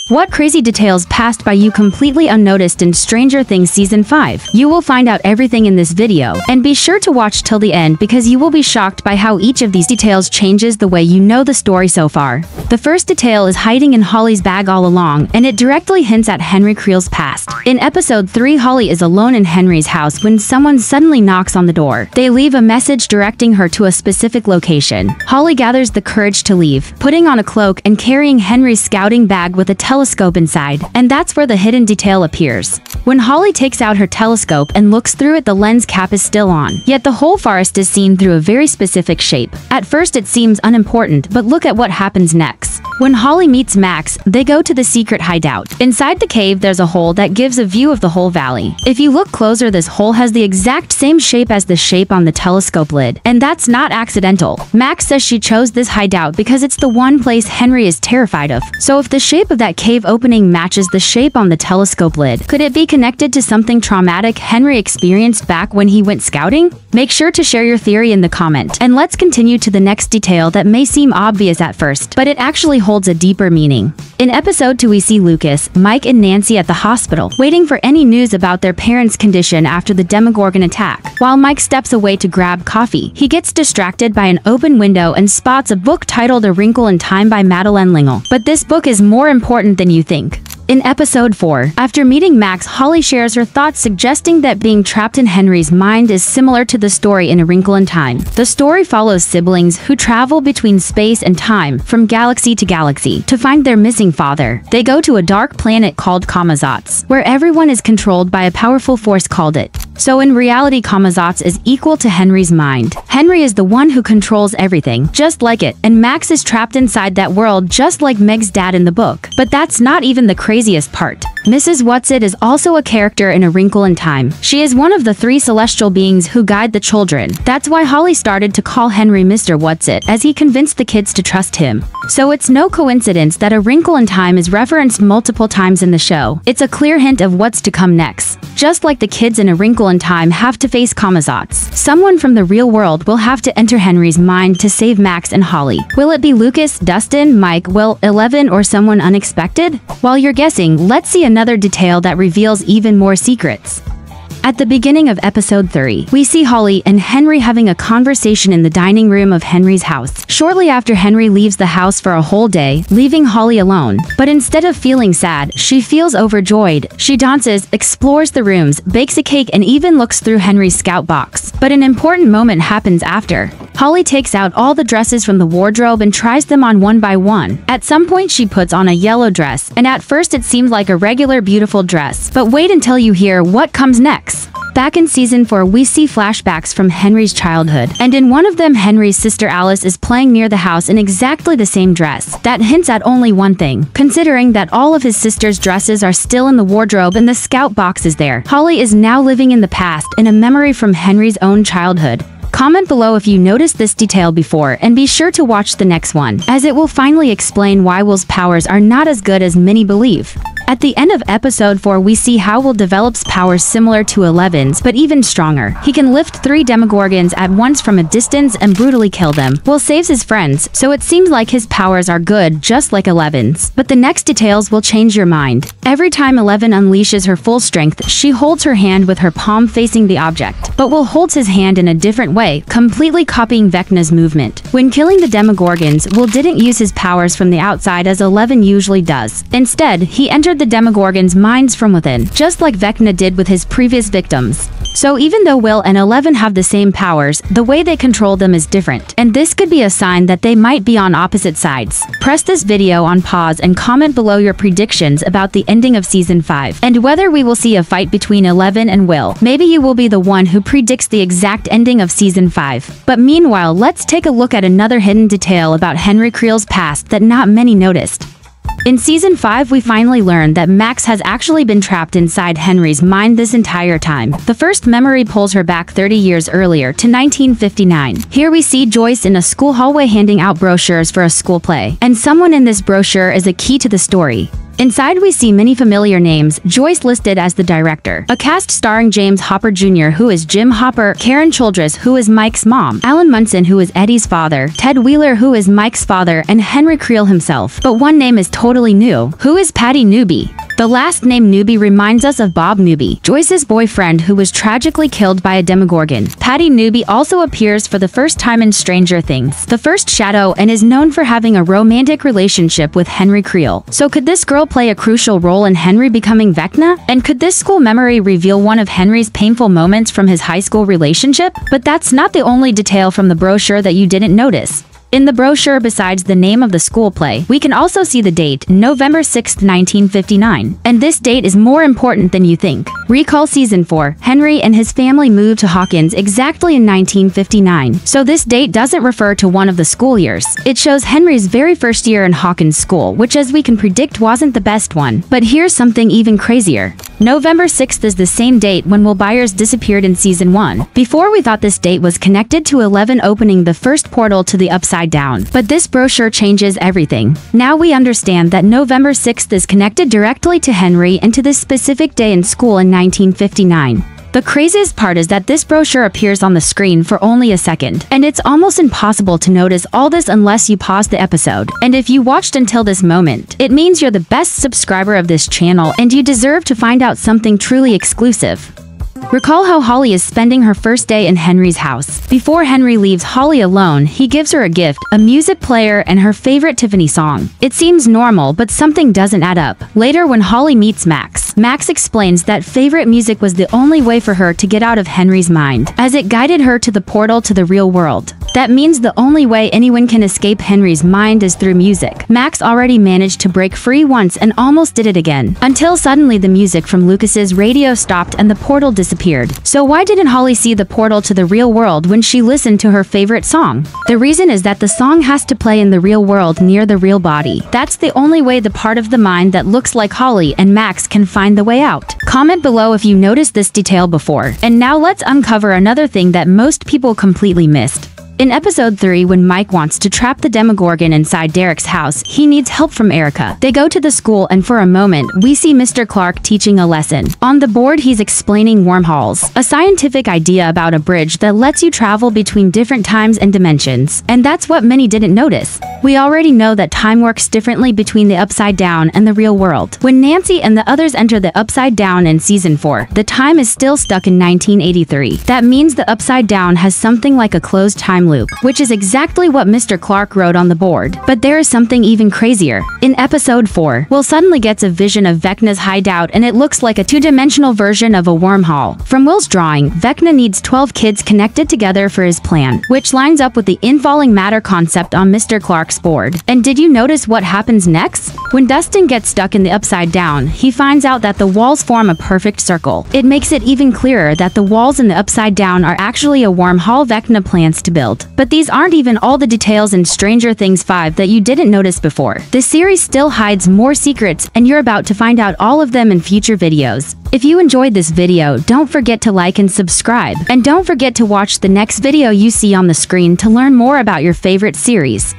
What crazy details passed by you completely unnoticed in Stranger Things Season 5? You will find out everything in this video, and be sure to watch till the end because you will be shocked by how each of these details changes the way you know the story so far. The first detail is hiding in Holly's bag all along, and it directly hints at Henry Creel's past. In episode 3, Holly is alone in Henry's house when someone suddenly knocks on the door. They leave a message directing her to a specific location. Holly gathers the courage to leave, putting on a cloak and carrying Henry's scouting bag with a telescope inside, and that's where the hidden detail appears. When Holly takes out her telescope and looks through it, the lens cap is still on, yet the whole forest is seen through a very specific shape. At first it seems unimportant, but look at what happens next. When Holly meets Max, they go to the secret hideout. Inside the cave there's a hole that gives a view of the whole valley. If you look closer, this hole has the exact same shape as the shape on the telescope lid, and that's not accidental. Max says she chose this hideout because it's the one place Henry is terrified of. So if the shape of that cave opening matches the shape on the telescope lid, could it be connected to something traumatic Henry experienced back when he went scouting? Make sure to share your theory in the comment. And let's continue to the next detail that may seem obvious at first, but it actually holds a deeper meaning. In episode 2 we see Lucas, Mike and Nancy at the hospital, waiting for any news about their parents' condition after the Demogorgon attack. While Mike steps away to grab coffee, he gets distracted by an open window and spots a book titled A Wrinkle in Time by Madeleine L'Engle. But this book is more important than you think. In episode 4, after meeting Max, Holly shares her thoughts, suggesting that being trapped in Henry's mind is similar to the story in A Wrinkle in Time. The story follows siblings who travel between space and time, from galaxy to galaxy, to find their missing father. They go to a dark planet called Kamazotz, where everyone is controlled by a powerful force called it. So in reality, Kamazotz is equal to Henry's mind. Henry is the one who controls everything, just like it, and Max is trapped inside that world just like Meg's dad in the book. But that's not even the craziest part. Mrs. Whatsit is also a character in A Wrinkle in Time. She is one of the 3 celestial beings who guide the children. That's why Holly started to call Henry Mr. Whatsit, as he convinced the kids to trust him. So it's no coincidence that A Wrinkle in Time is referenced multiple times in the show. It's a clear hint of what's to come next. Just like the kids in A Wrinkle in Time have to face Kamazotz, someone from the real world will have to enter Henry's mind to save Max and Holly. Will it be Lucas, Dustin, Mike, Will, 11, or someone unexpected? While you're guessing, let's see another detail that reveals even more secrets. At the beginning of episode 3, we see Holly and Henry having a conversation in the dining room of Henry's house. Shortly after, Henry leaves the house for a whole day, leaving Holly alone. But instead of feeling sad, she feels overjoyed. She dances, explores the rooms, bakes a cake, and even looks through Henry's scout box. But an important moment happens after. Holly takes out all the dresses from the wardrobe and tries them on one by one. At some point she puts on a yellow dress, and at first it seems like a regular beautiful dress. But wait until you hear what comes next. Back in Season 4, we see flashbacks from Henry's childhood, and in one of them Henry's sister Alice is playing near the house in exactly the same dress. That hints at only one thing, considering that all of his sister's dresses are still in the wardrobe and the scout box is there. Holly is now living in the past, in a memory from Henry's own childhood. Comment below if you noticed this detail before, and be sure to watch the next one, as it will finally explain why Will's powers are not as good as many believe. At the end of episode 4, we see how Will develops powers similar to 11's, but even stronger. He can lift 3 Demogorgons at once from a distance and brutally kill them. Will saves his friends, so it seems like his powers are good, just like 11's. But the next details will change your mind. Every time 11 unleashes her full strength, she holds her hand with her palm facing the object. But Will holds his hand in a different way, completely copying Vecna's movement. When killing the Demogorgons, Will didn't use his powers from the outside as 11 usually does. Instead, he entered the Demogorgons' minds from within, just like Vecna did with his previous victims. So even though Will and 11 have the same powers, the way they control them is different, and this could be a sign that they might be on opposite sides. Press this video on pause and comment below your predictions about the ending of Season 5, and whether we will see a fight between 11 and Will. Maybe you will be the one who predicts the exact ending of Season 5. But meanwhile, let's take a look at another hidden detail about Henry Creel's past that not many noticed. In Season 5, we finally learn that Max has actually been trapped inside Henry's mind this entire time. The first memory pulls her back 30 years earlier to 1959. Here we see Joyce in a school hallway handing out brochures for a school play, and someone in this brochure is a key to the story. Inside we see many familiar names, Joyce listed as the director. A cast starring James Hopper Jr., who is Jim Hopper, Karen Childress, who is Mike's mom, Alan Munson, who is Eddie's father, Ted Wheeler, who is Mike's father, and Henry Creel himself. But one name is totally new. Who is Patty Newby? The last name Newby reminds us of Bob Newby, Joyce's boyfriend who was tragically killed by a demogorgon. Patty Newby also appears for the first time in Stranger Things, The First Shadow, and is known for having a romantic relationship with Henry Creel. So could this girl play a crucial role in Henry becoming Vecna? And could this school memory reveal one of Henry's painful moments from his high school relationship? But that's not the only detail from the brochure that you didn't notice. In the brochure, besides the name of the school play, we can also see the date, November 6, 1959. And this date is more important than you think. Recall Season 4, Henry and his family moved to Hawkins exactly in 1959. So this date doesn't refer to one of the school years. It shows Henry's very first year in Hawkins School, which as we can predict wasn't the best one. But here's something even crazier. November 6th is the same date when Will Byers disappeared in Season 1. Before we thought this date was connected to 11 opening the first portal to the Upside Down. But this brochure changes everything. Now we understand that November 6th is connected directly to Henry and to this specific day in school in 1959. The craziest part is that this brochure appears on the screen for only a second, and it's almost impossible to notice all this unless you pause the episode. And if you watched until this moment, it means you're the best subscriber of this channel and you deserve to find out something truly exclusive. Recall how Holly is spending her first day in Henry's house. Before Henry leaves Holly alone, he gives her a gift, a music player, and her favorite Tiffany song. It seems normal, but something doesn't add up. Later, when Holly meets Max explains that favorite music was the only way for her to get out of Henry's mind, as it guided her to the portal to the real world. That means the only way anyone can escape Henry's mind is through music. Max already managed to break free once and almost did it again, until suddenly the music from Lucas's radio stopped and the portal disappeared. So why didn't Holly see the portal to the real world when she listened to her favorite song? The reason is that the song has to play in the real world near the real body. That's the only way the part of the mind that looks like Holly and Max can find the way out. Comment below if you noticed this detail before. And now let's uncover another thing that most people completely missed. In episode 3, when Mike wants to trap the Demogorgon inside Derek's house, he needs help from Erica. They go to the school and for a moment, we see Mr. Clarke teaching a lesson. On the board, he's explaining wormholes, a scientific idea about a bridge that lets you travel between different times and dimensions. And that's what many didn't notice. We already know that time works differently between the Upside Down and the real world. When Nancy and the others enter the Upside Down in Season 4, the time is still stuck in 1983. That means the Upside Down has something like a closed time loop, which is exactly what Mr. Clarke wrote on the board. But there is something even crazier. In episode 4, Will suddenly gets a vision of Vecna's hideout and it looks like a two-dimensional version of a wormhole. From Will's drawing, Vecna needs 12 kids connected together for his plan, which lines up with the infalling matter concept on Mr. Clarke's board. And did you notice what happens next? When Dustin gets stuck in the Upside Down, he finds out that the walls form a perfect circle. It makes it even clearer that the walls in the Upside Down are actually a wormhole Vecna plans to build. But these aren't even all the details in Stranger Things 5 that you didn't notice before. The series still hides more secrets, and you're about to find out all of them in future videos. If you enjoyed this video, don't forget to like and subscribe. And don't forget to watch the next video you see on the screen to learn more about your favorite series.